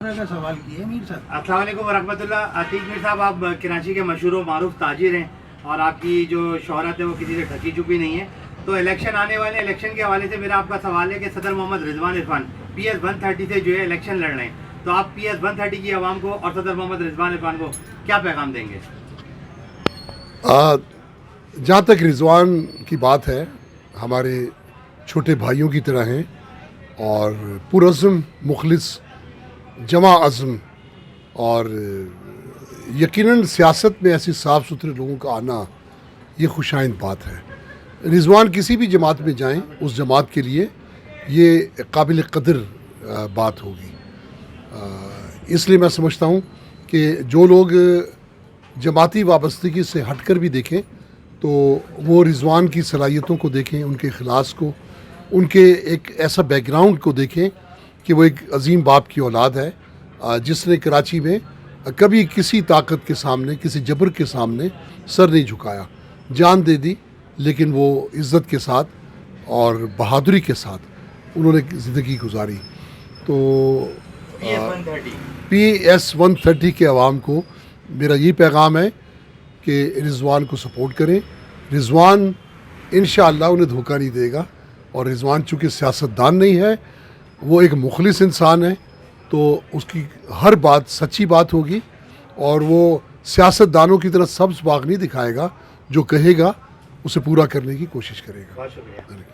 का सवाल किए मीर साहब। अस्सलाम वालेकुम वरहमतुल्लाह। अतीक मीर साहब, आप कराची के मशहूर व मारूफ ताजिर हैं और आपकी जो शोहरत है वो किसी से ढकी छुपी नहीं है। तो इलेक्शन आने वाले, इलेक्शन के हवाले से मेरा आपका सवाल है कि सदर मोहम्मद रिजवान इरफान PS 130 से जो है इलेक्शन लड़ रहे हैं, तो आप PS 130 की आवाम को और सदर मोहम्मद रिजवान इरफान को क्या पैगाम देंगे? जहाँ तक रिजवान की बात है, हमारे छोटे भाइयों की तरह हैं और पुरज़्म, मुखलिस, जमा अज़्म और यकीनन सियासत में ऐसे साफ़ सुथरे लोगों का आना ये खुशाइंद बात है। रिजवान किसी भी जमात में जाएं, उस जमात के लिए ये काबिल क़दर बात होगी। इसलिए मैं समझता हूँ कि जो लोग जमाती वाबस्तगी से हटकर भी देखें तो वो रिजवान की सलाहियतों को देखें, उनके इखलास को, उनके एक ऐसा बैकग्राउंड को देखें कि वो एक अजीम बाप की औलाद है जिसने कराची में कभी किसी ताकत के सामने, किसी जबर के सामने सर नहीं झुकाया, जान दे दी, लेकिन वो इज़्ज़त के साथ और बहादुरी के साथ उन्होंने ज़िंदगी गुजारी। तो PS 130 के अवाम को मेरा ये पैगाम है कि रिजवान को सपोर्ट करें। रिजवान इंशाअल्लाह उन्हें धोखा नहीं देगा और रिजवान चूँकि सियासतदान नहीं है, वो एक मुखलिस इंसान है, तो उसकी हर बात सच्ची बात होगी और वो सियासतदानों की तरह सब्ज़ बाग नहीं दिखाएगा, जो कहेगा उसे पूरा करने की कोशिश करेगा। बहुत शुक्रिया।